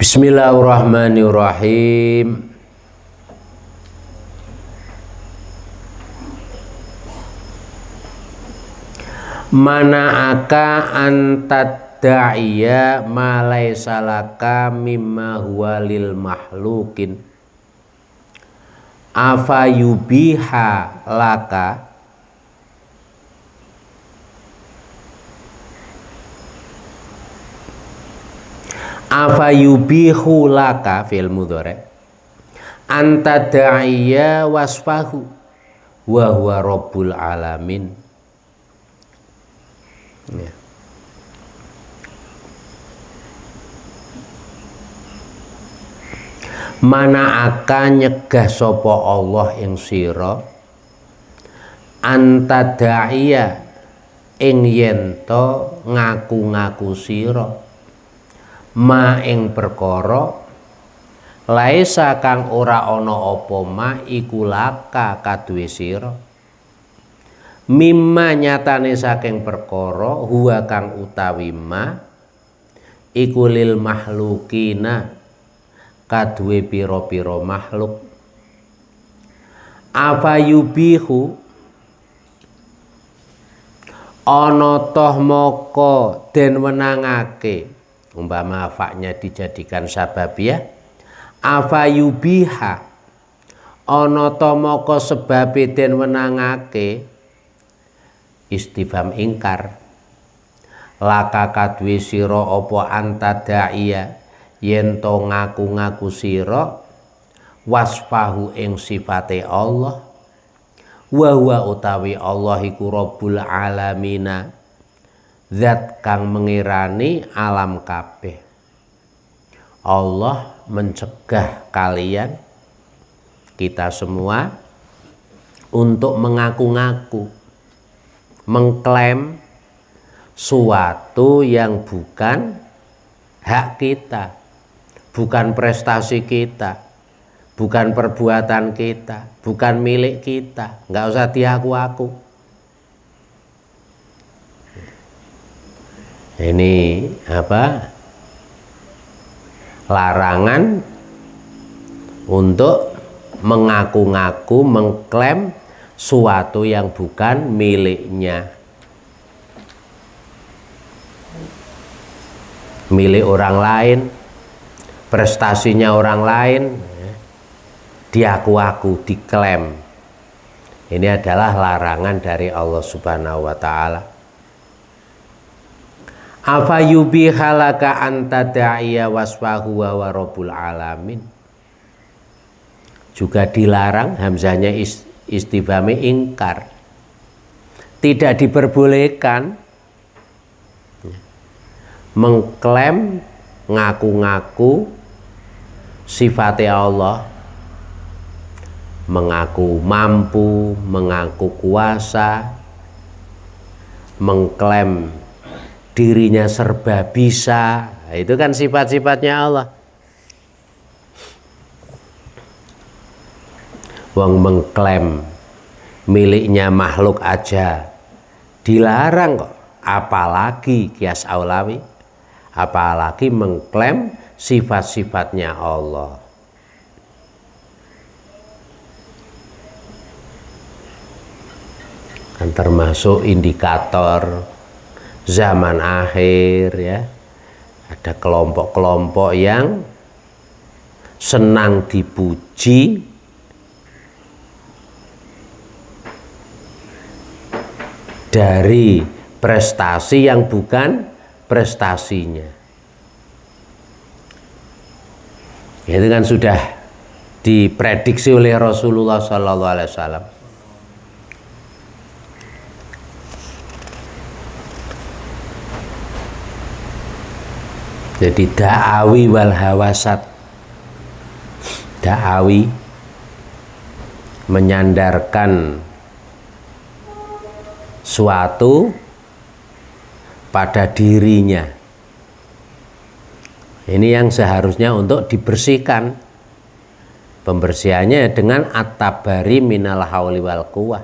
Bismillahirrahmanirrahim. Mana'aka antadda'iya ma laisa laka mimma huwa lil mahlukin afayubiha laka afayubihu laka fil mudhari antadda'iya wasfahu wa huwa rabbul alamin. Ya. Mana akan nyegah sapa Allah ing sira antadaiya ing yento ngaku-ngaku sira ma ing perkara laisa kang ora ana apa ma iku laka kaduwe sira mimma nyatane saking perkara huwa kang utawi ma iku lil mahlukina kaduwe pira-pira makhluk apa yubihu ana toh moko den wenangake umpama faknya dijadikan sababiyah apa yubiha ana toh moko sebabe den wenangake istifham ingkar laka kaduwe sira apa antadaiya yen to ngaku-ngaku sira wasfahu ing sifate Allah wa huwa utawi Allah iku rabbul alamina zat kang mengirani alam kabeh. Allah mencegah kalian kita semua untuk mengaku-ngaku mengklaim suatu yang bukan hak kita, bukan prestasi kita, bukan perbuatan kita, bukan milik kita, nggak usah diaku-aku. Ini apa? Larangan untuk mengaku-ngaku, mengklaim suatu yang bukan miliknya, milik orang lain, prestasinya orang lain, diaku-aku, diklaim. Ini adalah larangan dari Allah Subhanahu wa Ta'ala. Afa yubihalaka antadaiya wasfahu wa rabbul alamin. Juga dilarang, hamzahnya istifhami ingkar, tidak diperbolehkan mengklaim ngaku-ngaku sifatnya Allah, mengaku mampu, mengaku kuasa, mengklaim dirinya serba bisa. Itu kan sifat-sifatnya Allah. Wong mengklaim miliknya makhluk aja dilarang kok, apalagi kias aulawi, apalagi mengklaim sifat-sifatnya Allah. Kan termasuk indikator zaman akhir ya. Ada kelompok-kelompok yang senang dipuji dari prestasi yang bukan prestasinya. Itu kan sudah diprediksi oleh Rasulullah SAW. Jadi da'awi wal hawasat, da'awi menyandarkan suatu pada dirinya. Ini yang seharusnya untuk dibersihkan. Pembersihannya dengan at-tabari minal hauli wal quwwah,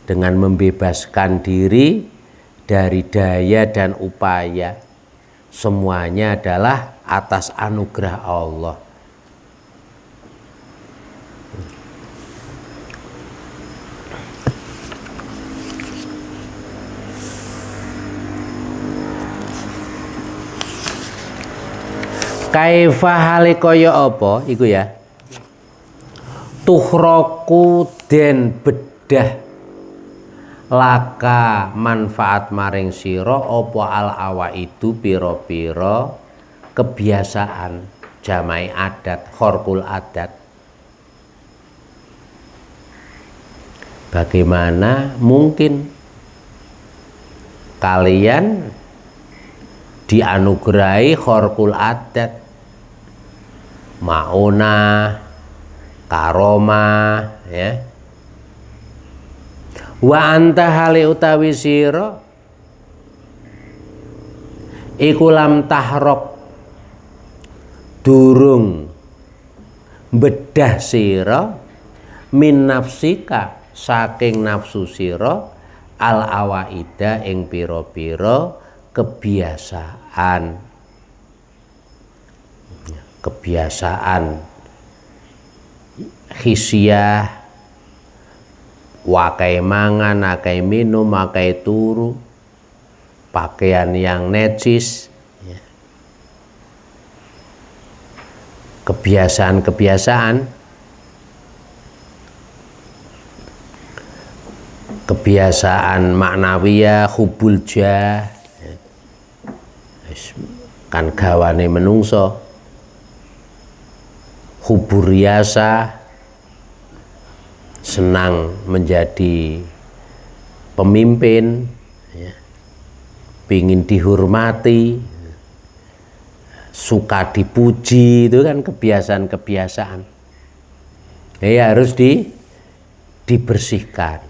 dengan membebaskan diri dari daya dan upaya. Semuanya adalah atas anugerah Allah. Kaifa hale kaya apa iku ya? Tuhroku den bedah laka manfaat maring sira apa al awaidu pira-pira kebiasaan jamai adat khorkul adat. Bagaimana mungkin kalian dianugerahi khorkul adat, maunah, karomah, ya. Wa anta hali utawi sira iku lam tahrok durung bedah sira min nafsika saking nafsu sira al awaida ing pira-pira kebiasaan hisiyah, wakai mangan, wakai minum, wakai turu, pakaian yang necis, ya. Kebiasaan maknawiyah, hubul jah, ya. Kan gawane menungso, hubur riasa, senang menjadi pemimpin, ya. Pingin dihormati, suka dipuji, itu kan kebiasaan-kebiasaan. Ya harus dibersihkan.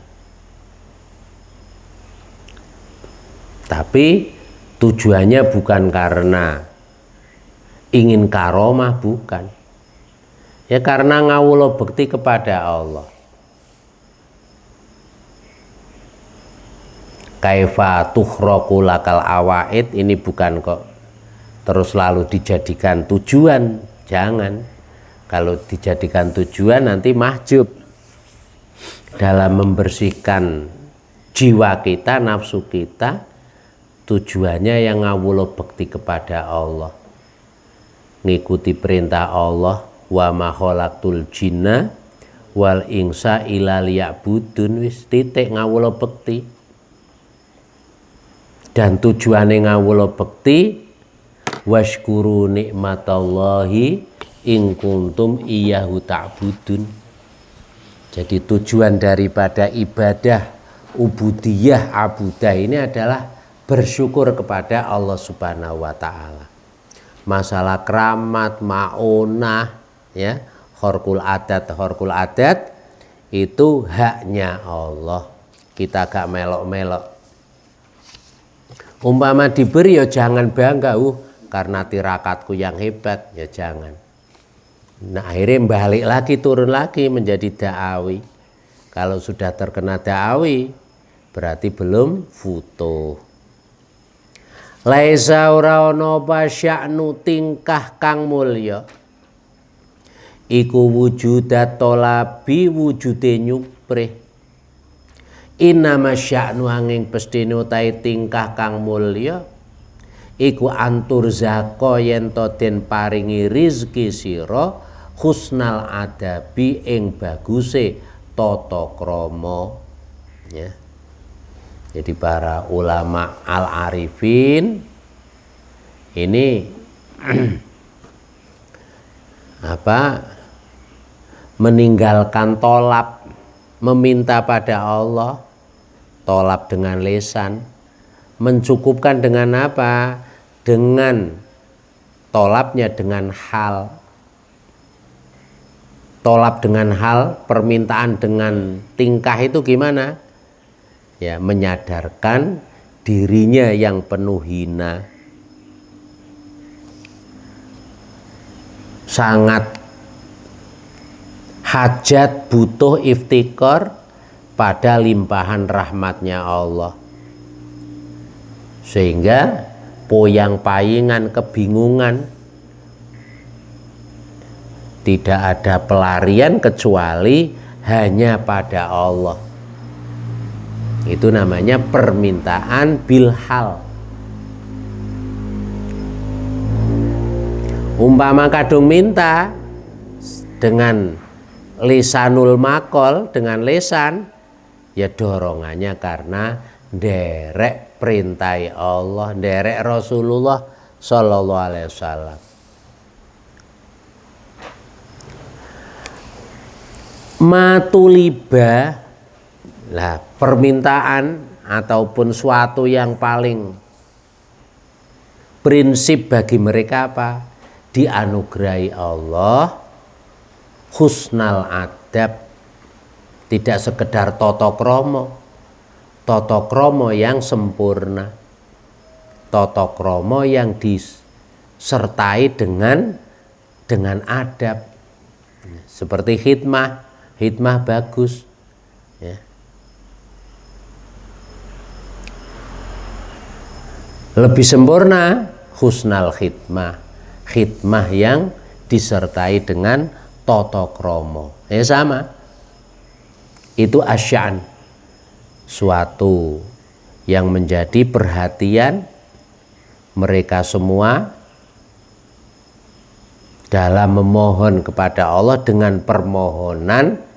Tapi tujuannya bukan karena ingin karomah, bukan. Ya karena ngawulo bekti kepada Allah. Kaifa tuhroku lakal awaid, ini bukan kok terus lalu dijadikan tujuan, jangan. Kalau dijadikan tujuan nanti mahjub dalam membersihkan jiwa kita, nafsu kita. Tujuannya yang ngawulo bekti kepada Allah, ngikuti perintah Allah. Wa ma khalaqtul jinna wal insa illa liya'budun, wis titik ngawulo bekti. Dan tujuane ngawulo bekti washkuru nikmatallahi in kuntum iyyahu ta'budun. Jadi tujuan daripada ibadah ubudiyah abudah ini adalah bersyukur kepada Allah Subhanahu wa taala. Masalah keramat, maunah, ya, khorkul adat itu haknya Allah. Kita gak melok-melok. Umpama diberi ya jangan bangga, karena tirakatku yang hebat, ya jangan. Nah akhirnya balik lagi, turun lagi menjadi da'awi. Kalau sudah terkena da'awi berarti belum futuh. Laisa ora ana sya'nu tingkah kang mulya iku wujudat tolabi wujude nyuprih. Inama sya'nu angin pestine utahe tingkah kang mulya iku antur zako yen to den paringi rizki sira husnal adabi ing baguse tata krama, ya. Jadi para ulama al-arifin ini meninggalkan tolab, meminta pada Allah, tolab dengan lisan, mencukupkan dengan apa? Dengan tolabnya dengan hal. Tolab dengan hal, permintaan dengan tingkah itu gimana? Ya, menyadarkan dirinya yang penuh hina, sangat hajat, butuh, iftikar pada limpahan rahmatnya Allah, sehingga poyang-payingan, kebingungan Tidak ada pelarian kecuali hanya pada Allah. Itu namanya permintaan bilhal. Umpama kadung minta dengan lisanul makol, dengan lesan, ya dorongannya karena nderek perintah Allah, nderek Rasulullah Sallallahu Alaihi Wasallam. Matuliba, lah permintaan ataupun suatu yang paling prinsip bagi mereka apa? Dianugerahi Allah husnal adab, tidak sekedar toto kromo yang sempurna, toto kromo yang disertai dengan adab, seperti khidmah bagus, ya. Lebih sempurna husnal khidmah yang disertai dengan toto kromo, ya sama. Itu asyan, suatu yang menjadi perhatian mereka semua dalam memohon kepada Allah dengan permohonan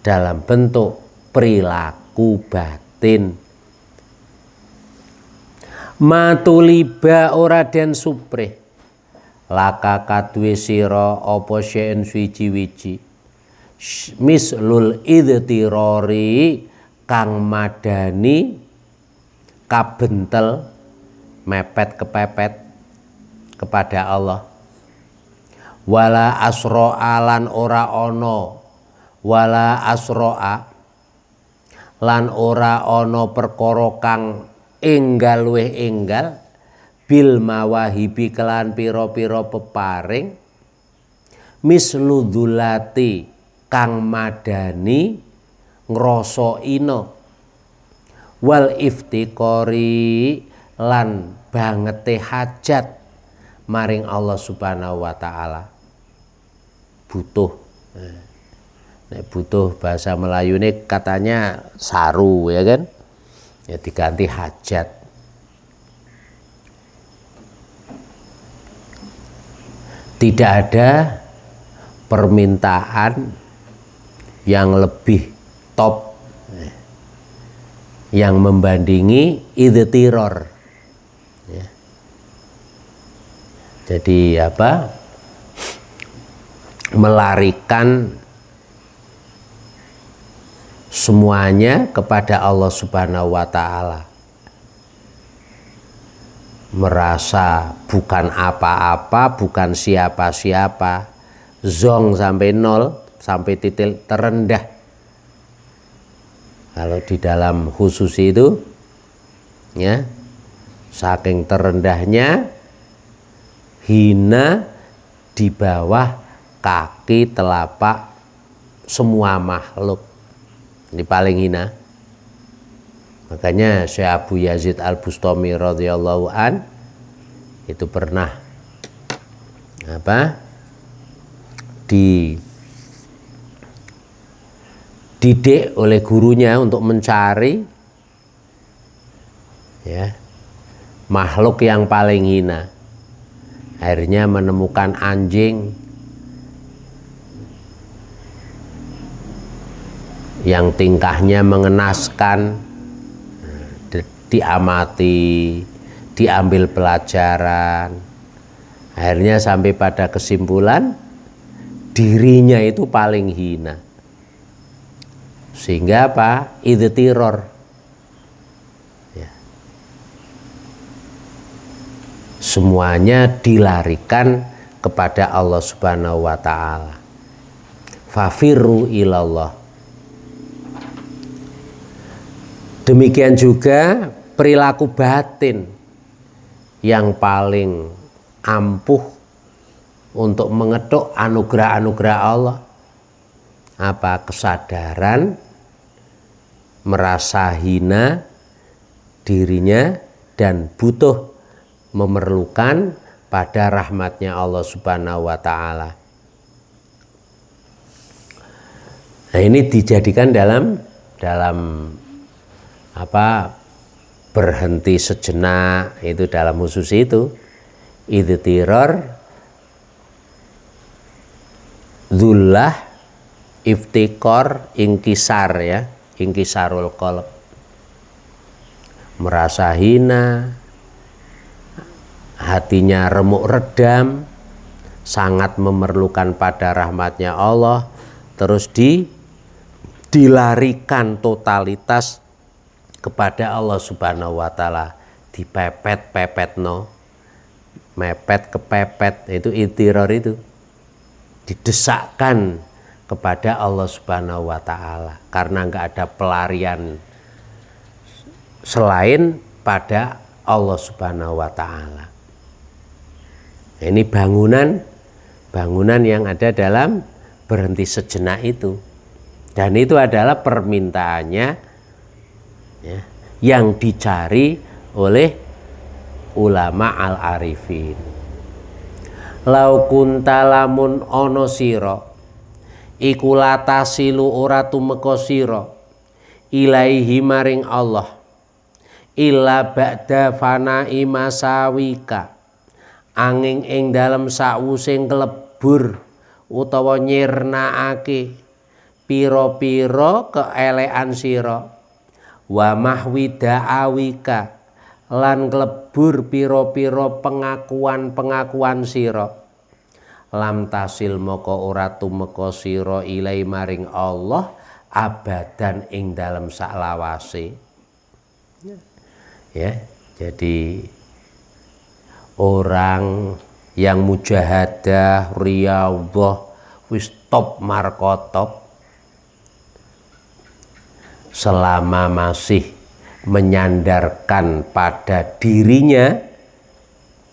dalam bentuk perilaku batin. Matuliba ora den suprih laka kadwe sira apa syen suci-wici mislul idtirori kang madani kabentel mepet kepepet kepada Allah. Wala asro'a lan ora ono, wala asro'a lan ora ono perkara kang enggal weh enggal bil mawahibi kelan pira-pira peparing misludulati kang madani ngrasa ina wal iftiqori lan bangete hajat maring Allah Subhanahu wa taala. Butuh, nek butuh bahasa Melayu ini katanya saru, ya kan, ya diganti hajat. Tidak ada permintaan yang lebih top yang membandingi idtiror, ya. Jadi apa, melarikan semuanya kepada Allah Subhanahu wa taala, merasa bukan apa-apa, bukan siapa-siapa, zong sampai nol, sampai titik terendah. Kalau di dalam khusus itu, ya, saking terendahnya, hina di bawah kaki telapak semua makhluk. Ini paling hina. Makanya Syekh Abu Yazid Al-Bustami radhiyallahu an itu pernah dididik oleh gurunya untuk mencari, ya, makhluk yang paling hina. Akhirnya menemukan anjing yang tingkahnya mengenaskan, diamati, diambil pelajaran. Akhirnya sampai pada kesimpulan dirinya itu paling hina. Sehingga apa? Idtiror. Ya. Semuanya dilarikan kepada Allah Subhanahu wa taala. Fafirru ilallah. Demikian juga perilaku batin yang paling ampuh untuk mengetuk anugerah-anugerah Allah. Apa? Kesadaran merasa hina dirinya dan butuh, memerlukan pada rahmatnya Allah Subhanahu wa taala. Nah, ini dijadikan dalam apa, berhenti sejenak, itu dalam khusus itu idtiror, dzullah, iftikor, ingkisar, ya, ingkisarul qalb, merasa hina, hatinya remuk redam, sangat memerlukan pada rahmatnya Allah, terus dilarikan totalitas kepada Allah Subhanahu wa Ta'ala, dipepet no, mepet kepepet, itu idtiror, itu didesakkan kepada Allah Subhanahu wa Ta'ala, karena nggak ada pelarian selain pada Allah Subhanahu wa Ta'ala. Ini bangunan yang ada dalam berhenti sejenak itu, dan itu adalah permintaannya, ya, yang dicari oleh ulama al-arifin. Lau kunta lamun ono sira iku latasilu ora tumeka sira ilaihi maring Allah illa ba'da fana'i masawika, angin ing dalem sawuse nglebur utawa nyirnakake pira-pira keelekan sira, wa mahwi da'awika, lan klebur pira-pira pengakuan sira, lam tasil moko ora tumeka sira ilai maring Allah abadan ing dalem saklawase. Ya, jadi orang yang mujahadah riyadhah wis top markotop, selama masih menyandarkan pada dirinya,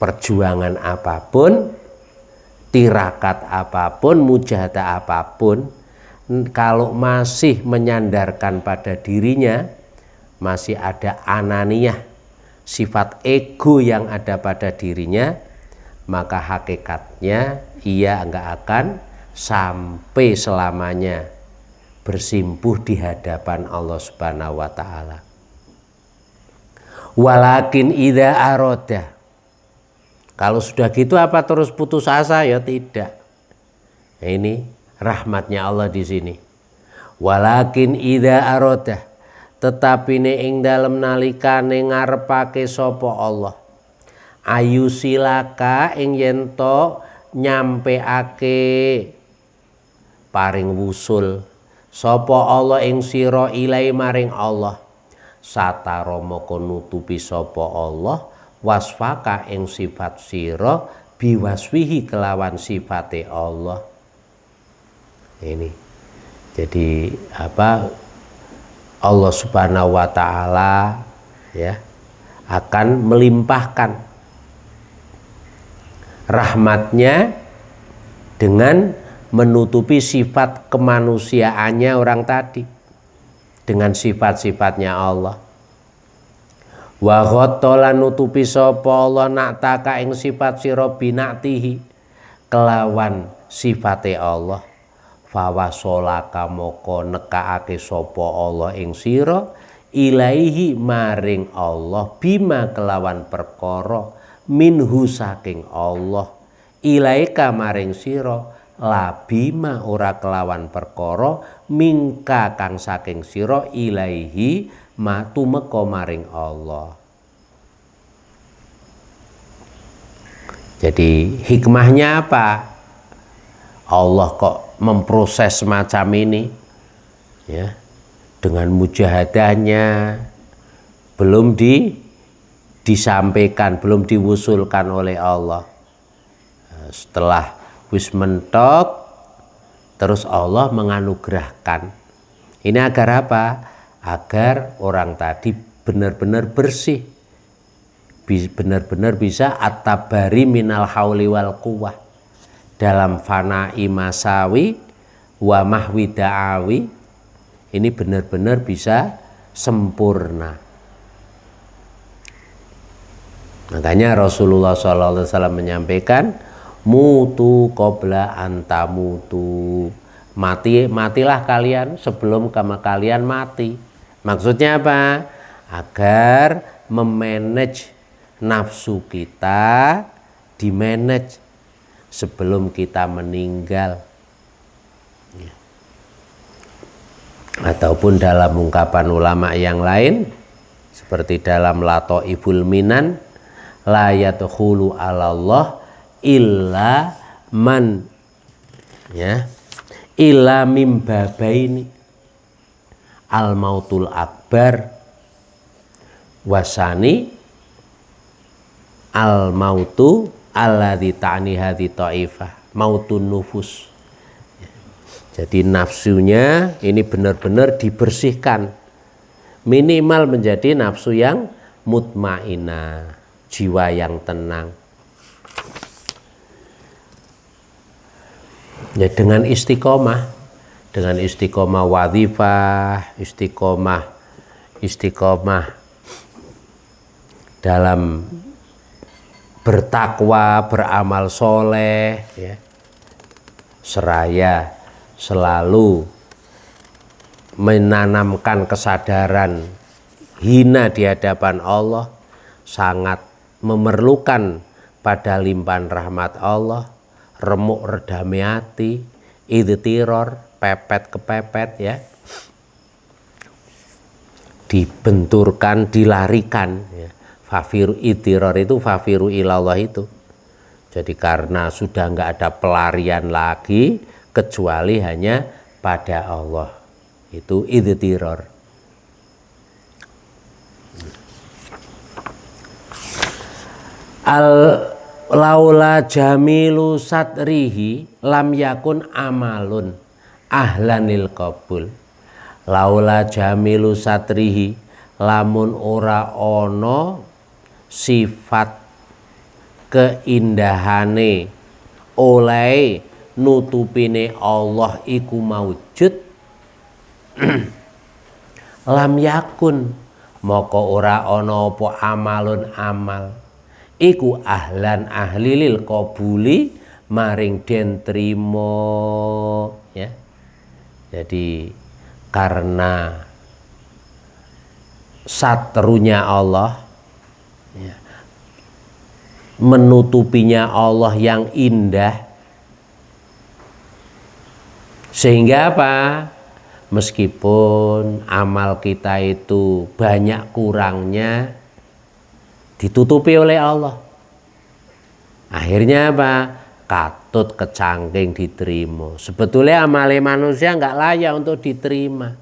perjuangan apapun, tirakat apapun, mujahadah apapun, kalau masih menyandarkan pada dirinya, masih ada ananiyah, sifat ego yang ada pada dirinya, maka hakikatnya ia enggak akan sampai selamanya bersimpuh di hadapan Allah Subhanahu wa Ta'ala. Walakin idza aroda, kalau sudah gitu apa terus putus asa? Ya tidak. Nah, ini rahmatnya Allah di sini. Walakin idza aroda, tetapi ing dalem nalikane ngarepake sapa Allah, ayu silaka ing yento nyampeake paring wusul sapa Allah ing sira ilai maring Allah, satara moko nutupi sapa Allah wasfaka ing sifat sira biwaswihi kelawan sifate Allah. Ini jadi apa, Allah Subhanahu wa Ta'ala, ya, akan melimpahkan rahmatnya dengan menutupi sifat kemanusiaannya orang tadi dengan sifat-sifatnya Allah. Wa ghattala nutupi sapa Allah naktaka ing sifat sira binatihi kelawan sifate Allah, fawasolaka moko nekaake sapa Allah ing sira ilaihi maring Allah bima kelawan perkara minhu saking Allah, ilaika maring sira la bima ora kelawan perkara mingka kang saking sira ilaihi matumeka maring Allah. Jadi hikmahnya apa? Allah kok memproses macam ini, ya, dengan mujahadahnya belum disampaikan, belum diwusulkan oleh Allah. Setelah wis mentok, terus Allah menganugerahkan. Ini agar apa? Agar orang tadi benar-benar bersih, benar-benar bisa at-tabari minal hauli wal quwwah, dalam fana'i masawi wa mahwi da'awi, ini benar-benar bisa sempurna. Makanya Rasulullah SAW menyampaikan, mutu qabla antamutu, Matilah kalian sebelum kalian mati. Maksudnya apa? Agar memanage nafsu kita, dimanage sebelum kita meninggal. Ataupun dalam ungkapan ulama yang lain, seperti dalam Lataiful Minan, la yadkhulu 'alallah illa man, ya, illa mim babaini, al mautul akbar wasani al mautu alladzi ta'ni hadhi ta'ifah mautun nufus. Jadi nafsunya ini benar-benar dibersihkan, minimal menjadi nafsu yang mutmainah, jiwa yang tenang. Ya, dengan istiqomah wadzifah, istiqomah dalam bertakwa, beramal soleh, ya, seraya selalu menanamkan kesadaran hina di hadapan Allah, sangat memerlukan pada limpahan rahmat Allah, remuk redame hati, idtiror, pepet kepepet, ya, dibenturkan, dilarikan, ya. Fafiru idtiror itu fafiru ilallah itu. Jadi karena sudah nggak ada pelarian lagi kecuali hanya pada Allah, itu idtiror. Laula jamilu satrihi lam yakun amalun ahlanil qabul. Laula jamilu satrihi, lamun ora ono sifat keindahane oleh nutupine Allah iku maujud, lam yakun, maka ora ono apa amalun amal iku ahlan ahli lil qabuli, maring den trimo, ya. Jadi karena satrunya Allah, ya, menutupinya Allah yang indah, sehingga apa? Meskipun amal kita itu banyak kurangnya, ditutupi oleh Allah. Akhirnya apa? Katut kecangking diterima. Sebetulnya amale manusia nggak layak untuk diterima.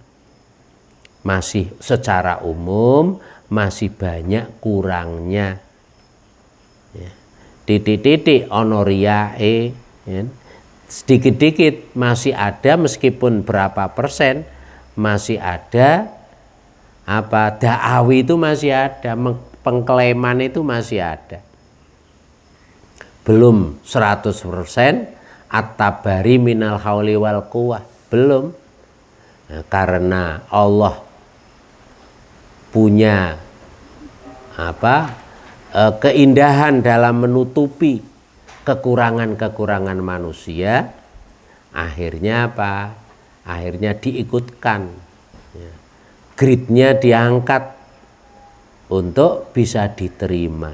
Masih secara umum masih banyak kurangnya. Ya. Titik-titik ono riyae, ya. Sedikit-dikit masih ada, meskipun berapa persen masih ada, apa, da'awi itu masih ada, pengklaiman itu masih ada. Belum 100% at-tabari minal hauli wal quwwah, belum. Nah, karena Allah punya apa, keindahan dalam menutupi kekurangan-kekurangan manusia, akhirnya apa? Akhirnya diikutkan, ya. Gridnya diangkat untuk bisa diterima.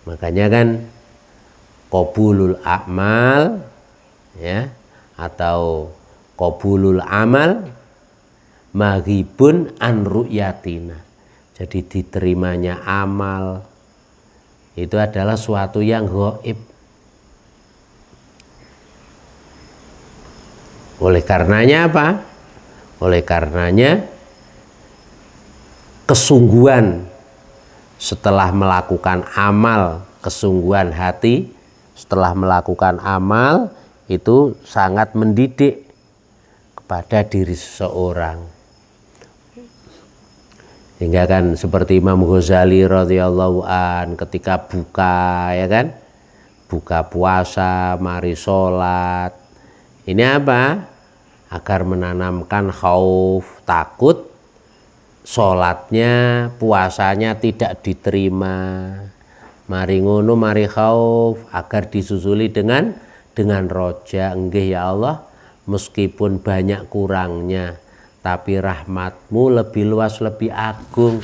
Makanya kan qabulul a'mal, ya, atau qabulul amal maghibun an ru'yatina. Jadi diterimanya amal itu adalah suatu yang gaib. Oleh karenanya apa? Oleh karenanya kesungguhan setelah melakukan amal, kesungguhan hati setelah melakukan amal itu sangat mendidik kepada diri seseorang. Hingga kan seperti Imam Ghazali radhiyallahu an ketika buka, ya kan, buka puasa, mari sholat. Ini apa? Agar menanamkan khauf, takut sholatnya, puasanya tidak diterima. Mari ngono, mari khauf, agar disusuli dengan roja, enggih ya Allah, meskipun banyak kurangnya, tapi rahmatmu lebih luas, lebih agung.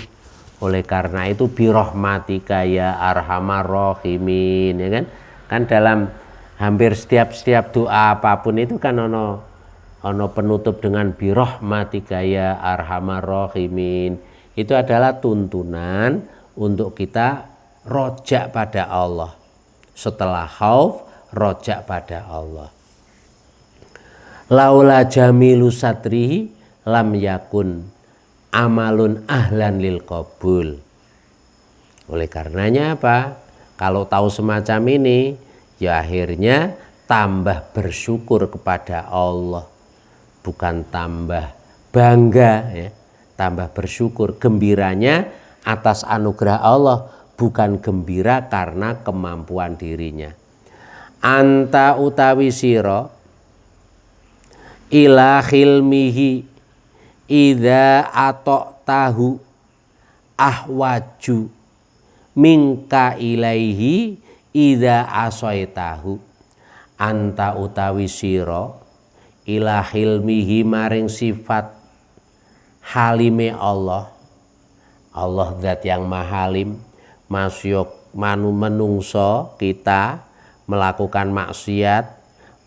Oleh karena itu birahmatika ya arhamar rahimin, ya kan? Kan dalam hampir setiap doa apapun itu kan ono penutup dengan birahmatika ya arhamar rahimin. Itu adalah tuntunan untuk kita rojak pada Allah. Setelah khauf, rojak pada Allah. Laula jamilu satrihi lam yakun amalun ahlan lil qabul. Oleh karenanya apa? Kalau tahu semacam ini, ya akhirnya tambah bersyukur kepada Allah. Bukan tambah bangga, ya. Tambah bersyukur, gembiranya atas anugerah Allah, bukan gembira karena kemampuan dirinya. Anta utawi sira ila khilmihi idza tahu ahwaju mingka ilaihi idza asaitahu. Anta utawi sira ila khilmihi maring sifat halime Allah. Allah zat yang mahalim, masyuk menungso kita melakukan maksiat,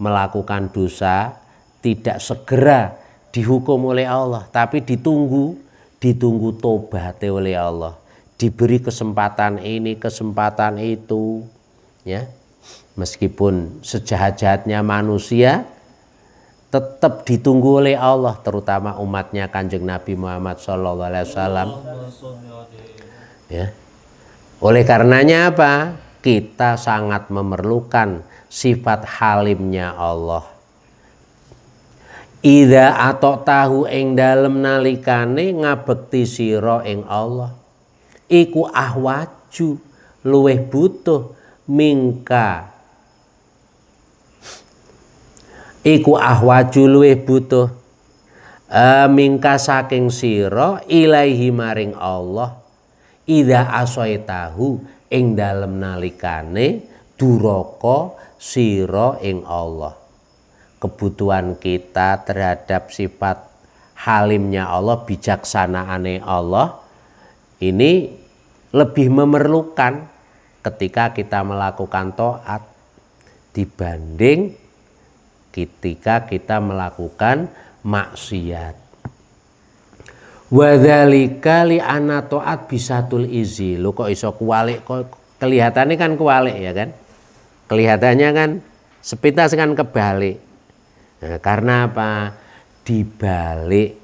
melakukan dosa, tidak segera dihukum oleh Allah, tapi ditunggu tobat oleh Allah, diberi kesempatan ini, kesempatan itu, ya. Meskipun sejahat-jahatnya manusia, tetap ditunggu oleh Allah, terutama umatnya Kanjeng Nabi Muhammad SAW. Ya. Oleh karenanya apa? Kita sangat memerlukan sifat halimnya Allah. Idza tahu ing dalem nalikane ngabekti sira ing Allah, iku ahwaju luweh butuh mingka. Iku ahwaju luweh butuh mingka saking sira ilaihi maring Allah. Idza asaitahu ing dalem nalikane duraka sira ing Allah. Kebutuhan kita terhadap sifat halimnya Allah, bijaksanaane Allah ini lebih memerlukan ketika kita melakukan taat dibanding ketika kita melakukan maksiat. Wadzalika li anna taat bisatul izi. Lu kok iso kualik, kok kelihatannya kan kualik, ya kan? Kelihatannya kan sepintas kan kebalik. Nah, karena apa? Dibalik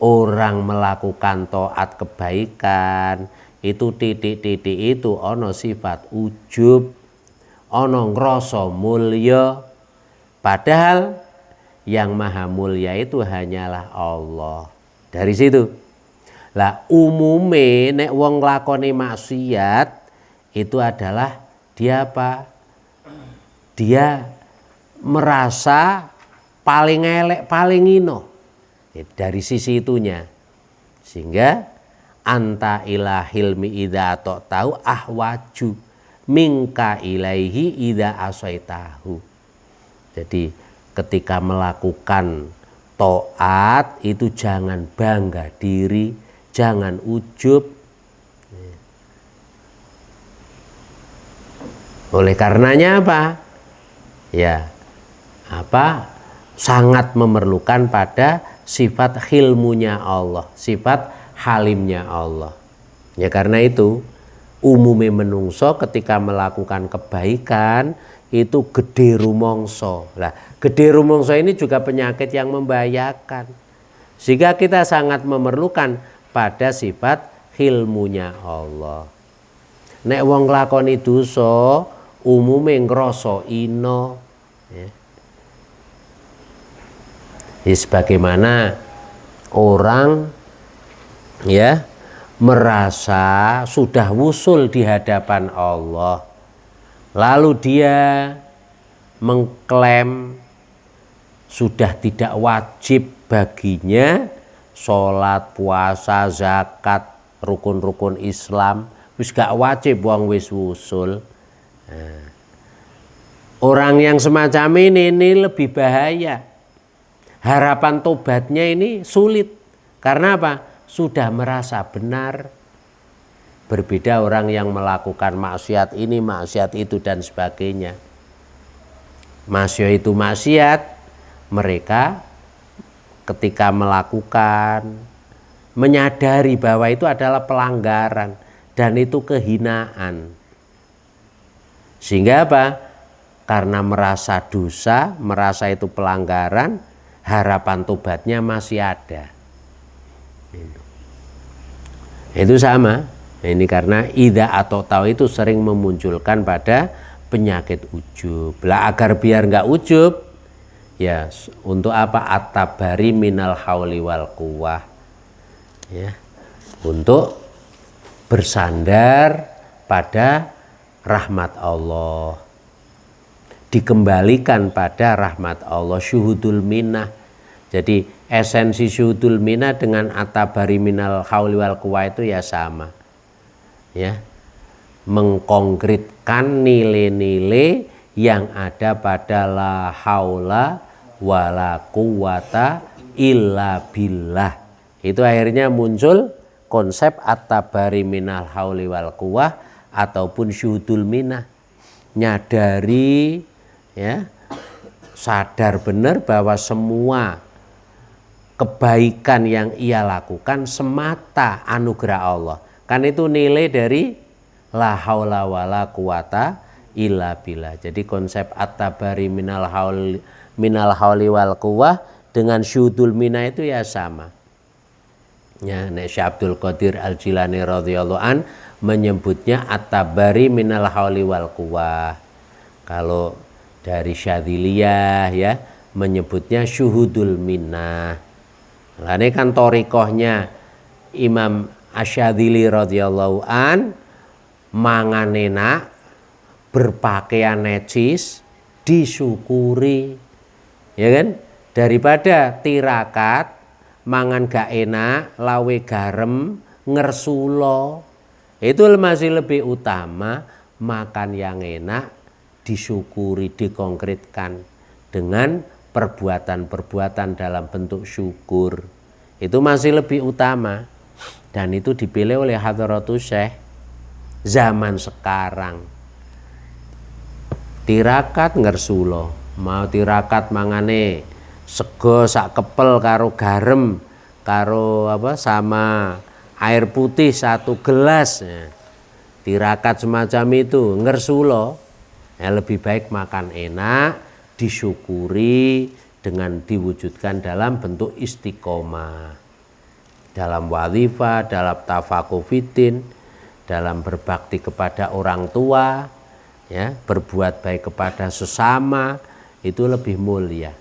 orang melakukan taat kebaikan itu titik-titik itu ono sifat ujub, ono ngrasa mulya. Padahal yang maha mulia itu hanyalah Allah. Dari situ lah umume nek wong nglakoni maksiat itu adalah dia apa? Dia merasa paling elek, paling hina. Dari sisi itunya. Sehingga anta ila hilmi idza tahu ahwaju mingka ilaihi idza asaitahu. Jadi ketika melakukan taat itu jangan bangga diri, jangan ujub. Oleh karenanya apa? Ya, apa? Sangat memerlukan pada sifat khilmunya Allah, sifat halimnya Allah. Ya karena itu umume menungso ketika melakukan kebaikan itu gede rumongso. Lah, gede rumongso ini juga penyakit yang membahayakan. Sehingga kita sangat memerlukan pada sifat khilmunya Allah. Nek wong nglakoni dosa umume ngrasa ina, ya. Sebagaimana orang ya merasa sudah wusul di hadapan Allah, lalu dia mengklaim sudah tidak wajib baginya sholat, puasa, zakat, rukun-rukun Islam, wis gak wajib wong wis wusul. Nah, orang yang semacam ini lebih bahaya. Harapan tobatnya ini sulit. Karena apa? Sudah merasa benar. Berbeda orang yang melakukan maksiat ini, maksiat itu dan sebagainya. Maksiat itu maksiat, mereka ketika melakukan menyadari bahwa itu adalah pelanggaran dan itu kehinaan. Sehingga apa? Karena merasa dosa, merasa itu pelanggaran, harapan tobatnya masih ada. Itu sama. Ini karena ida atau tahu itu sering memunculkan pada penyakit ujub. Lah agar biar nggak ujub, ya untuk apa? At-tabari minal hauli wal quwwah. Ya, untuk bersandar pada rahmat Allah. Dikembalikan pada rahmat Allah, syuhudul minnah. Jadi esensi syuhudul minnah dengan at-tabari minal hauli wal quwwah itu ya sama. Ya, mengkonkretkan nilai-nilai yang ada pada la haula wala quwata illa billah. Itu akhirnya muncul konsep at-tabari minal hauli wal quwwah ataupun syuhudul minnah. Nyadari, ya, sadar benar bahwa semua kebaikan yang ia lakukan semata anugerah Allah. Kan itu nilai dari la haula wala quwata illa billah. Jadi konsep at-tabari minal hauli wal quwwah dengan syuhudul minnah itu ya sama. Ya, Syekh Abdul Qadir Al-Jilani radhiyallahu an menyebutnya at-tabari minal hauli wal quwwah. Kalau dari Syadziliyah ya menyebutnya syuhudul minnah. Lah ini kan thariqahnya Imam Asyadzili radhiyallahu an, mangan enak, berpakaian necis, disyukuri, ya kan? Daripada tirakat, mangan gak enak, lawe garem, ngersulo, itu masih lebih utama makan yang enak, disyukuri, dikonkretkan dengan perbuatan-perbuatan dalam bentuk syukur. Itu masih lebih utama. Dan itu dipilih oleh Hadratus Syekh zaman sekarang. Tirakat ngersulo, mau tirakat mangane sego sak kepel karo garem, karo apa sama air putih 1 gelas. Tirakat semacam itu ngersulo, ya lebih baik makan enak, disyukuri dengan diwujudkan dalam bentuk istiqomah. Dalam wazifah, dalam tafakuh fiddin, dalam berbakti kepada orang tua, ya, berbuat baik kepada sesama, itu lebih mulia.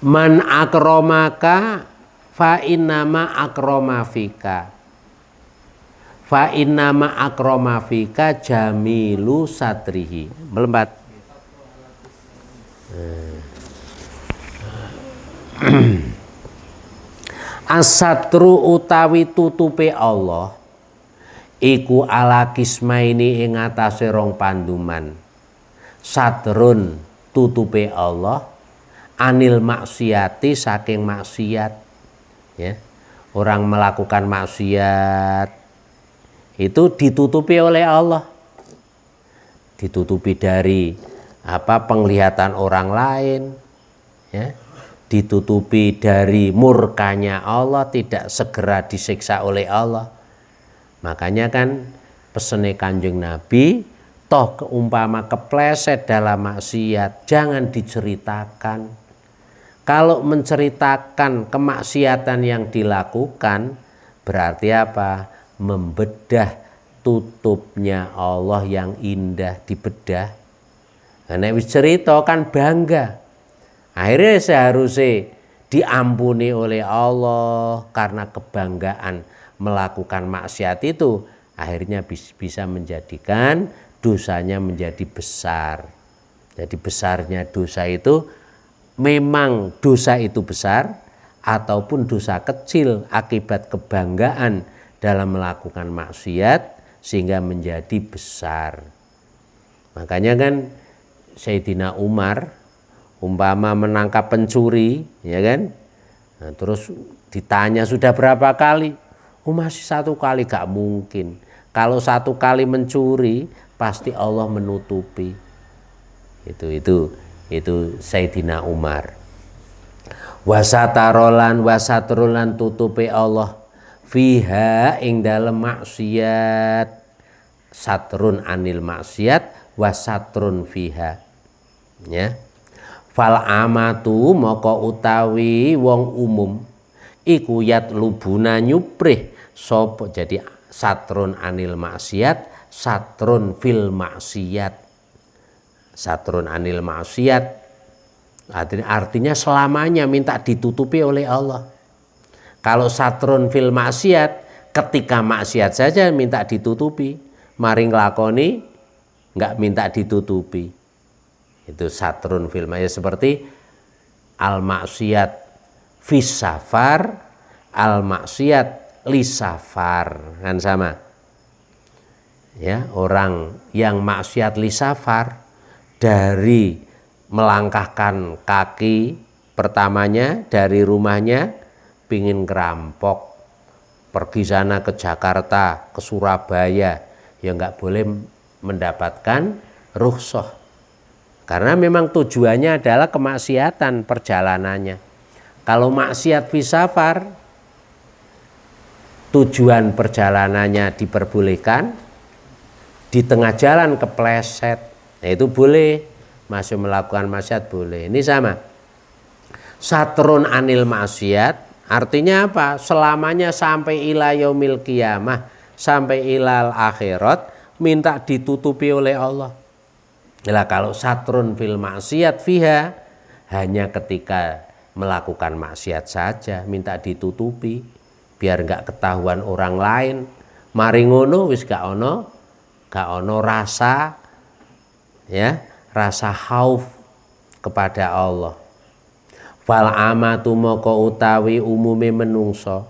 Man akramaka fa innama akrama fika. Fa innama akrama fika jamilu satrihi. Melembat. Asatru utawi tutupe Allah iku ala kismaini ing atase rong panduman. Satrun tutupe Allah anil maksiati saking maksiat, ya. Orang melakukan maksiat itu ditutupi oleh Allah. Ditutupi dari apa? Penglihatan orang lain, ya. Ditutupi dari murkanya Allah, tidak segera disiksa oleh Allah. Makanya kan pesan Kanjeng Nabi, toh keumpama kepleset dalam maksiat jangan diceritakan. Kalau menceritakan kemaksiatan yang dilakukan berarti apa? Membedah tutupnya Allah yang indah, dibedah. Nah, wis cerita kan bangga. Akhirnya seharusnya diampuni oleh Allah karena kebanggaan melakukan maksiat itu. Akhirnya bisa menjadikan dosanya menjadi besar. Jadi besarnya dosa itu memang dosa itu besar ataupun dosa kecil akibat kebanggaan dalam melakukan maksiat sehingga menjadi besar. Makanya kan Sayyidina Umar umpama menangkap pencuri, ya kan? Nah, terus ditanya sudah berapa kali? Oh, masih 1 kali, gak mungkin. Kalau 1 kali mencuri pasti Allah menutupi. Itu Sayyidina Umar. Wasatrulan tutupi Allah fiha ing dalem maksiat, satrun anil maksiat wasatrun fiha, ya. Fal amatu moko utawi wong umum iku yatlubuna nyuprih sapa, jadi satrun anil maksiat, satrun fil maksiat. Satrun anil maksiat artinya selamanya minta ditutupi oleh Allah. Kalau satrun fil maksiat, ketika maksiat saja minta ditutupi, maring lakoni nggak minta ditutupi. Itu satrun fil maksiat, seperti al maksiat fis safar, al maksiat lisafar, kan sama. Ya, orang yang maksiat lisafar dari melangkahkan kaki pertamanya dari rumahnya pingin ngerampok, pergi sana ke Jakarta, ke Surabaya, ya nggak boleh mendapatkan rukhsah, karena memang tujuannya adalah kemaksiatan perjalanannya. Kalau maksiat fi safar, tujuan perjalanannya diperbolehkan, di tengah jalan kepleset, nah itu boleh, masih melakukan maksiat boleh. Ini sama. Satrun anil maksiat artinya apa? Selamanya sampai ila yaumil qiyamah, sampai ilal akhirat minta ditutupi oleh Allah. Nah, kalau satrun fil maksiat fiha, hanya ketika melakukan maksiat saja minta ditutupi biar enggak ketahuan orang lain. Mari ngono wis gak ono rasa, ya, rasa khauf kepada Allah. Fal amatu moko utawi umume menungso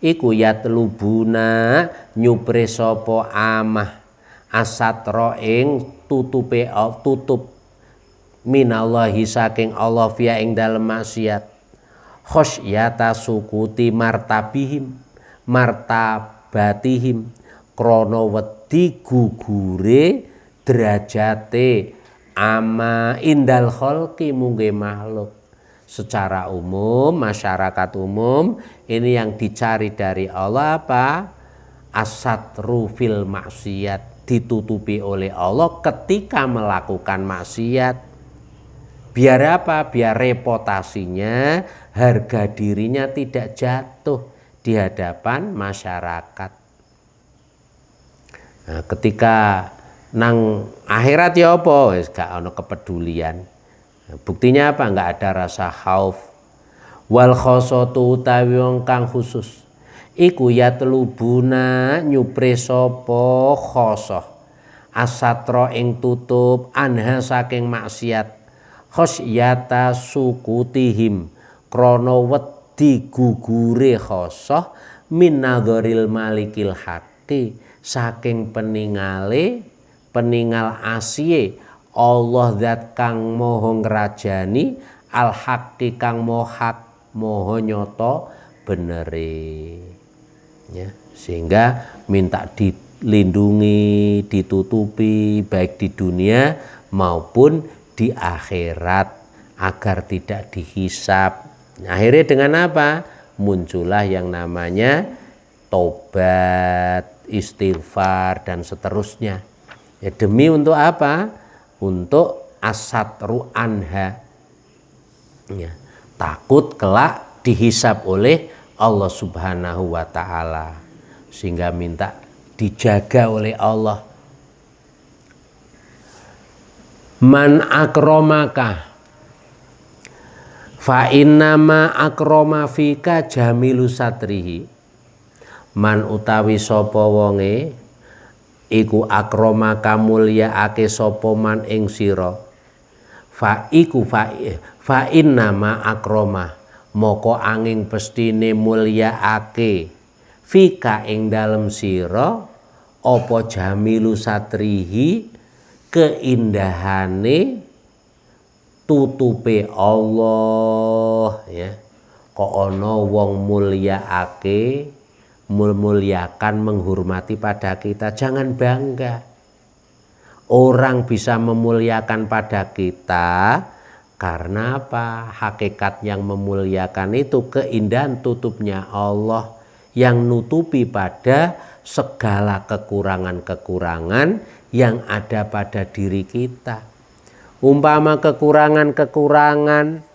iku yatlubuna nyupre sapa amah asatra ing tutup minallahi saking Allah fiya ing dalem maksiat, khosyata sukuti martabatihim krana wedi gugure derajate ama indal kholqi mungge makhluk. Secara umum, masyarakat umum ini yang dicari dari Allah apa? Asatru fil maksiat, ditutupi oleh Allah ketika melakukan maksiat. Biar apa? Biar reputasinya, harga dirinya tidak jatuh di hadapan masyarakat. Nah, ketika nang akhirat ya apa? Gak ono kepedulian. Buktinya apa? Enggak ada rasa khauf. Wal khosotu utawi wong kang khusus iku yatlubuna nyupre sapa khosoh asatra ing tutup anha saking maksiat, khosyata sukutihim krana wedi gugure khosoh min nadharil malikil haqqi saking peningal asiye Allah zat kang moho ngrajani, al haqqi kang mohak moho nyoto benere, ya, sehingga minta dilindungi, ditutupi baik di dunia maupun di akhirat agar tidak dihisab. Akhirnya dengan apa? Muncullah yang namanya tobat, istighfar dan seterusnya. Ya, demi untuk apa? Untuk asatru anha, ya, takut kelak dihisab oleh Allah Subhanahu wa ta'ala, sehingga minta dijaga oleh Allah. Man akromaka fa innama akroma fika jamilu satrihi. Man utawi sapa wonge iku akroma kamulyaake sapa man ing sira, fa innama akroma moko angin pestine mulyaake fika ing dalem sira apa jamilu satrihi, keindahane tutupe Allah ya. Kok ana wong mulyaake, memuliakan, menghormati pada kita, jangan bangga. Orang bisa memuliakan pada kita karena apa? Hakikat yang memuliakan itu keindahan tutupnya Allah yang nutupi pada segala kekurangan-kekurangan yang ada pada diri kita. Umpama kekurangan-kekurangan,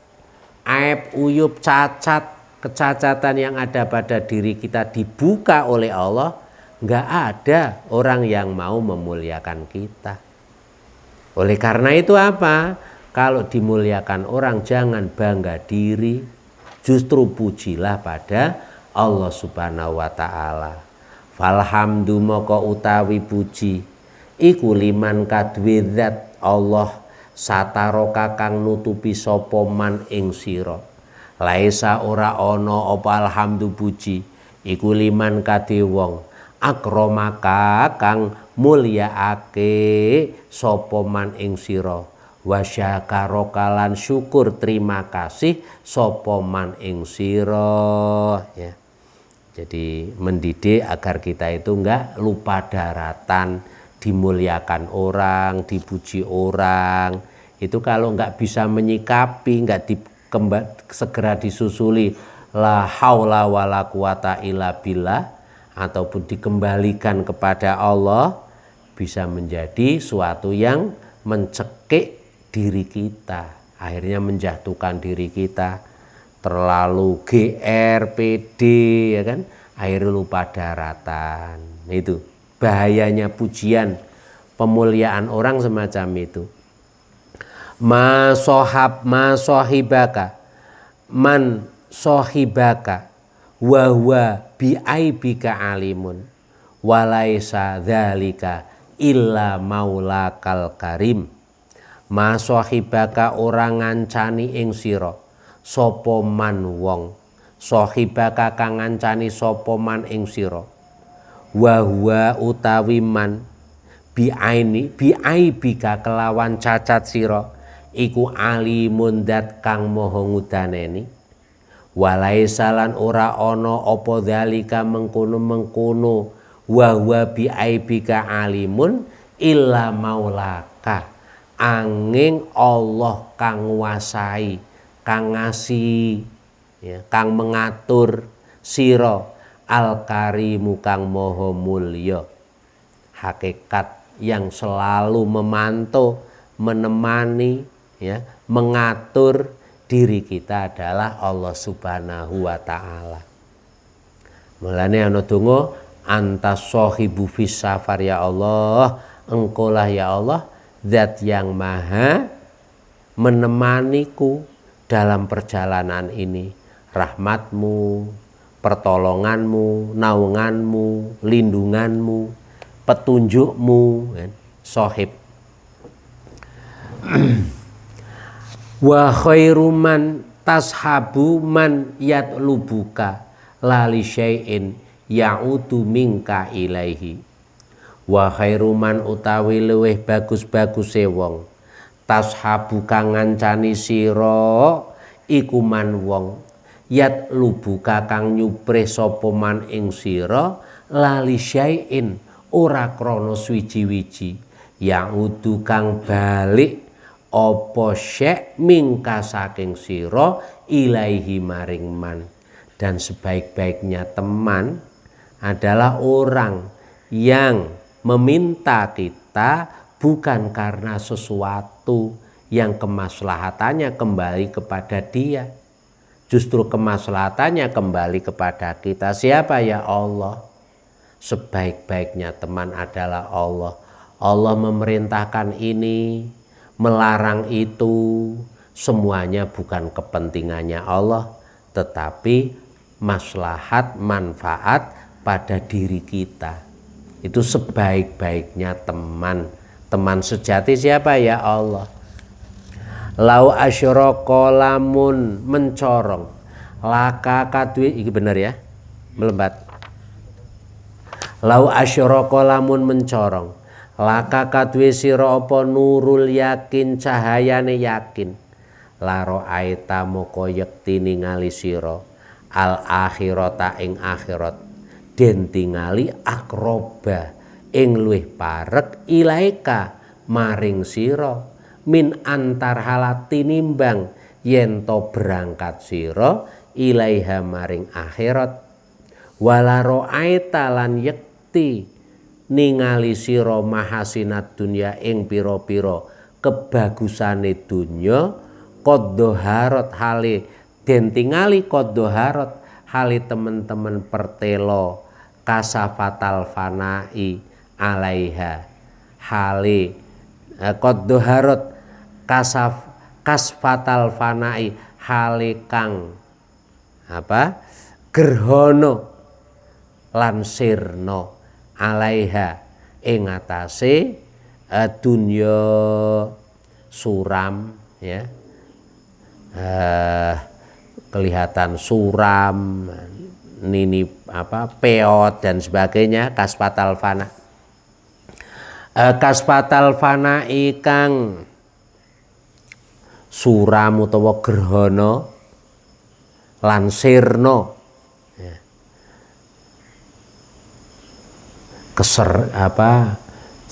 aib, uyub, cacat, kecacatan yang ada pada diri kita dibuka oleh Allah, nggak ada orang yang mau memuliakan kita. Oleh karena itu apa? Kalau dimuliakan orang jangan bangga diri, justru pujilah pada Allah Subhanahu wa Ta'ala. Falhamdu moko utawi puji iku liman kadwe zat Allah sataroka kang nutupi sapa man ing sira. Laisa ora ana apa alhamdu puji iku liman kadhe wong akramaka kang mulyaake sapa man ing sira. Wasyakara lan syukur terima kasih sapa man ing sira ya. Jadi mendidik agar kita itu enggak lupa daratan, dimuliakan orang, dipuji orang. Itu kalau enggak bisa menyikapi, enggak segera disusuli la haula wala quwata illa billah ataupun dikembalikan kepada Allah, bisa menjadi suatu yang mencekik diri kita, akhirnya menjatuhkan diri kita, terlalu GR, PD ya kan, akhirnya lupa daratan. Itu bahayanya pujian, pemuliaan orang semacam itu. Ma sohibaka man sohibaka wa huwa bi aibika alimun walaisa dzalika illa maulakal karim. Ma sohibaka orang ngancani ing sira sapa man wong, sohibaka kang ngancani sapa man ing sira, wa huwa utawi man biaibika kelawan cacat sira iku alimun dat kang maha ngudaneni. Walaisa lan ora ana apa dzalika mengkono-mengkono wa huwa biaibika alimun illa maulaka, angin Allah kang nguasai, kang ngasihi ya, kang mengatur sira al-karimu kang maha mulya. Hakikat yang selalu memantau, menemani ya, mengatur diri kita adalah Allah Subhanahu wa Ta'ala. Mulane ana donga antas sahibu fis safar ya Allah, engkaulah ya Allah zat yang maha menemaniku dalam perjalanan ini. Rahmatmu, pertolonganmu, naunganmu, lindunganmu, petunjukmu kan? Sohib. Wa khairu man tashabu man yatlubuka lali syai'in ya'udu minka ilaihi. Wa khairu man utawi luweh bagus-baguse wong tashabu kang ngancani sira iku man wong yatlubuka kang nyuprih sapa man ing sira lali syai'in ora krana swiji-wiji ya'udu kang balik apa syek mingka saking sira ilaihi maring man. Dan sebaik-baiknya teman adalah orang yang meminta kita bukan karena sesuatu yang kemaslahatannya kembali kepada dia, justru kemaslahatannya kembali kepada kita. Siapa ya? Allah. Sebaik-baiknya teman adalah Allah. Allah memerintahkan ini, melarang itu, semuanya bukan kepentingannya Allah, tetapi maslahat, manfaat pada diri kita. Itu sebaik-baiknya teman. Teman sejati siapa ya? Allah. Lau asyraka lamun mencorong laka kadwi, ini benar ya, melembat. Lau asyraka lamun mencorong laka kadwi sira apa nurul yakin, cahayane yakin, laro aita moko yekti ningali sira al akhirata ing akhirat den tingali akroba ing luwih parek ilaika maring sira min antar halat tinimbang yen to berangkat sira ilaiha maring akhirat walaro aita lan yekti ningali sira mahasinat dunya ing pira-pira kebagusane dunya qaddoharat hale den tingali qaddoharat hale temen-temen pertelo kasafatal fanai alaiha hale qaddoharat kasfatal fanai hale kang gerhana lan sirna alaiha ing atase dunya suram ya kelihatan suram nini peot dan sebagainya kasfatal fana kasfatal fana ikang suram utawa gerhana lan sirna ya.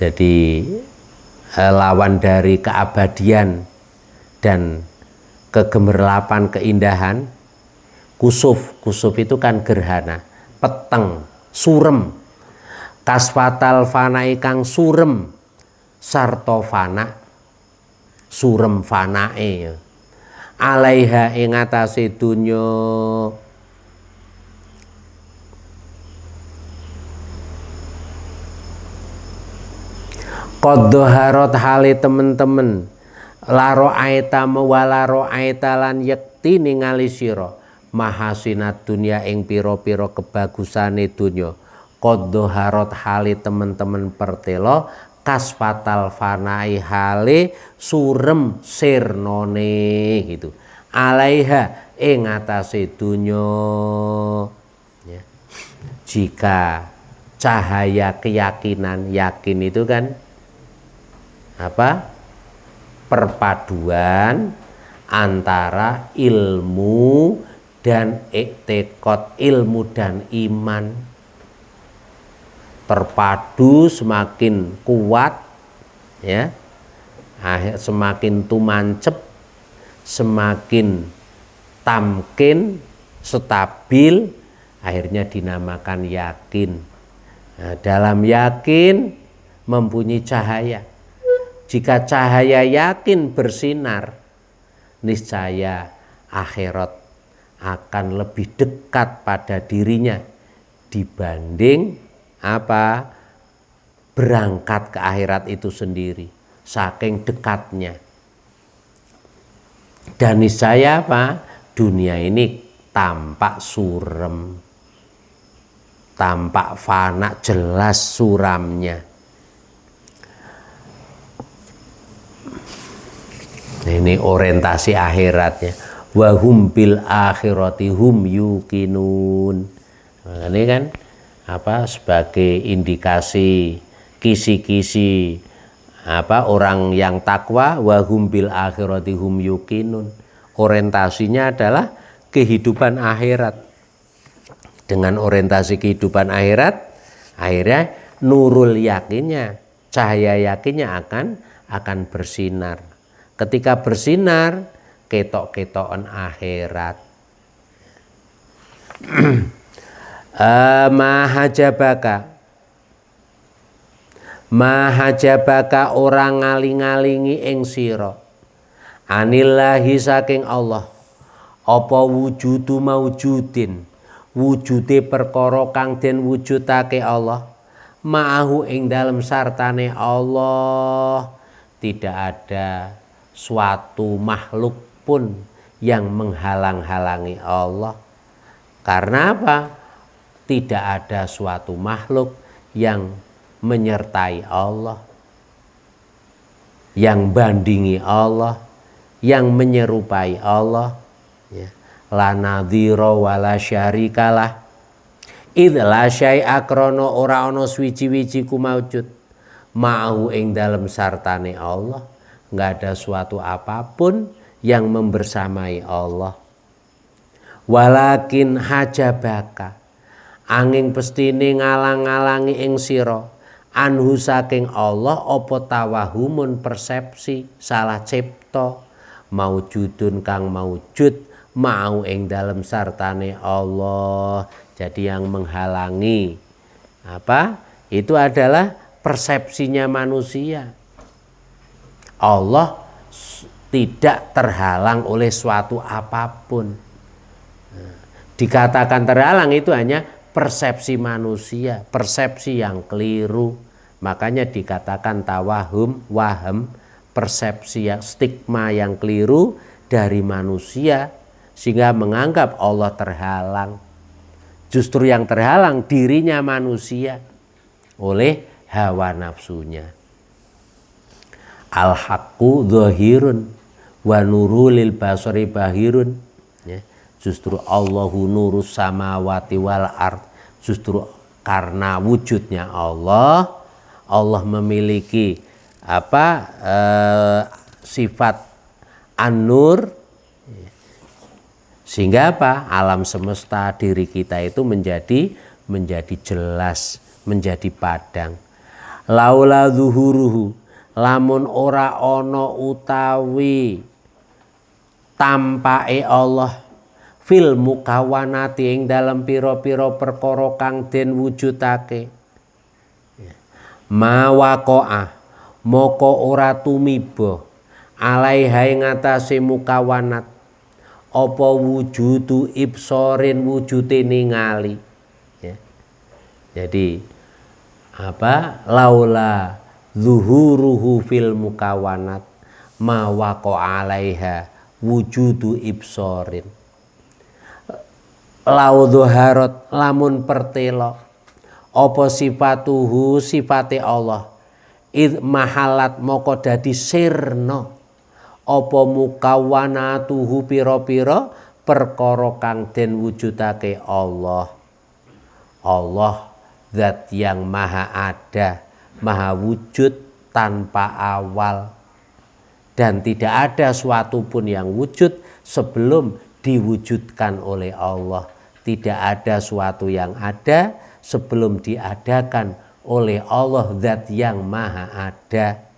Jadi lawan dari keabadian dan kegemerlapan keindahan. Kusuf itu kan gerhana, peteng, surem. Kasfatal fana ikang surem sarta fana surem fanae alaiha ing atase dunya qaddoharat hale temen-temen laro aita mawalaro aita lan yekti ningali sira mahasinat dunya ing pira-pira kebagusane dunya qaddoharat hale temen-temen pertelo kasfatal fanai hale surem sirnone gitu alaiha ing atase dunya ya. Jika cahaya keyakinan, yakin itu kan perpaduan antara ilmu dan i'tiqad, ilmu dan iman terpadu semakin kuat ya, semakin tumancep, semakin tamkin, stabil, akhirnya dinamakan yakin. Nah, dalam yakin mempunyai cahaya. Jika cahaya yakin bersinar, niscaya akhirat akan lebih dekat pada dirinya dibanding berangkat ke akhirat itu sendiri, saking dekatnya. Dan niscaya dunia ini tampak surem, tampak fana, jelas suramnya. Ini orientasi akhiratnya. Wahum bil akhirati hum yuqinun. Ini kan sebagai indikasi kisi-kisi orang yang takwa. Wahum bil akhirati hum yuqinun. Orientasinya adalah kehidupan akhirat. Dengan orientasi kehidupan akhirat, akhirnya nurul yakinnya, cahaya yakinnya akan bersinar. Ketika bersinar, ketok-ketokan akhirat. Mahajabaka orang ngaling-ngalingi ing sira anillahi saking Allah apa wujudu maujudin wujude perkara kang den wujudake Allah ma'ahu ing dalem sartane Allah tidak ada suatu makhluk pun yang menghalang-halangi Allah. Karena apa? Tidak ada suatu makhluk yang menyertai Allah, yang bandingi Allah, yang menyerupai Allah. La nadhira wala syarikalah. Idz la syai'a krana ora ana suwiji-wiji ku maujud ma'ahu ing dalem sartane Allah. Enggak ada suatu apapun yang membersamai Allah. Walakin hajabaka angin pestine ngalang-alangi ing sira anhu saking Allah apa tawahumun persepsi salah cipta maujudun kang maujud mau ing dalem sartane Allah. Jadi yang menghalangi apa? Itu adalah persepsinya manusia. Allah tidak terhalang oleh suatu apapun. Dikatakan terhalang itu hanya persepsi manusia, persepsi yang keliru. Makanya dikatakan tawahum, waham, persepsi yang stigma yang keliru dari manusia sehingga menganggap Allah terhalang. Justru yang terhalang dirinya manusia oleh hawa nafsunya. Al-haqqu dhahirun wa nurulil basari bahirun. Ya. Justru Allahu nurus samawati wal ard. Justru karena wujudnya Allah, Allah memiliki sifat an-nur, sehingga alam semesta diri kita itu menjadi jelas, menjadi padang. Laula zuhuruhu lamun ora ono utawi tampake Allah fil mukawanati ing dalam pira-pira perkara kang den wujudake mawaqa'a moko ora tumiba alaiha ing atase mukawanat apa wujudu ibsorin wujude ningali ya. Jadi laula zuhuruhu fil mukawanat mawaqa'a alaiha wujudu ibsorin lau dhuharat lamun pertelo apa sifatuhu sifate Allah id mahalat moko dadi sirna apa mukawanatuhu pira-pira perkara kang den wujudake Allah. Allah zat yang maha ada, maha wujud tanpa awal, dan tidak ada suatu pun yang wujud sebelum diwujudkan oleh Allah. Tidak ada suatu yang ada sebelum diadakan oleh Allah zat yang maha ada.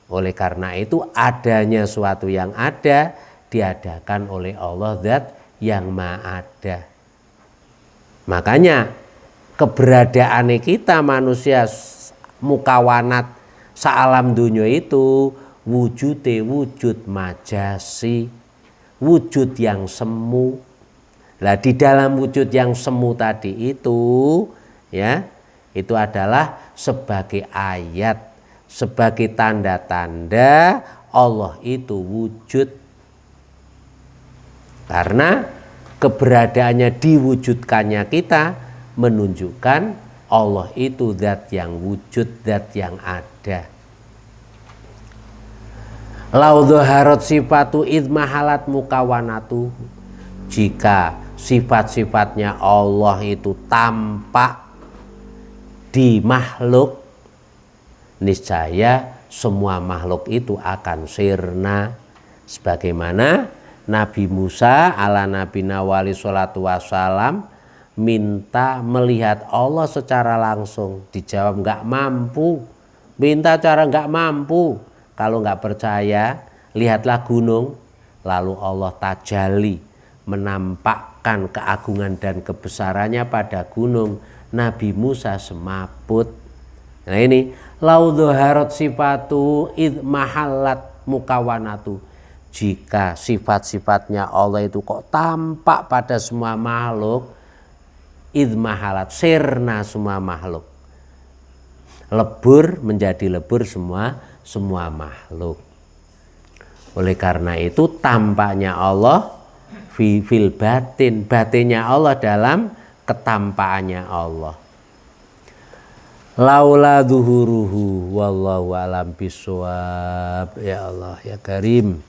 Oleh karena itu adanya suatu yang ada diadakan oleh Allah zat yang maha ada. Makanya keberadaan kita manusia mukawanat saalam dunia itu wujudnya wujud majasi, wujud yang semu. Nah, di dalam wujud yang semu tadi itu ya, itu adalah sebagai ayat, sebagai tanda-tanda Allah itu wujud. Karena keberadaannya diwujudkannya kita menunjukkan Allah itu zat yang wujud, zat yang ada. Lau dhaharat sifatu idmahalat mukawanatu, jika sifat-sifatnya Allah itu tampak di makhluk, niscaya semua makhluk itu akan sirna. Sebagaimana Nabi Musa ala nabina wali sholatu wassalam minta melihat Allah secara langsung, dijawab nggak mampu. Minta cara nggak mampu. Kalau nggak percaya, lihatlah gunung. Lalu Allah tajalli, menampakkan keagungan dan kebesarannya pada gunung. Nabi Musa semaput. Nah ini, lau dhaharat sifatu id mahallat mukawanatu. Jika sifat-sifatnya Allah itu kok tampak pada semua makhluk, id mahalat, sirna semua makhluk. Lebur menjadi lebur semua makhluk. Oleh karena itu tampaknya Allah fil batin, batinnya Allah dalam ketampaannya Allah. Laula zuhuruhu wallahu alam bisawab. Ya Allah ya Karim.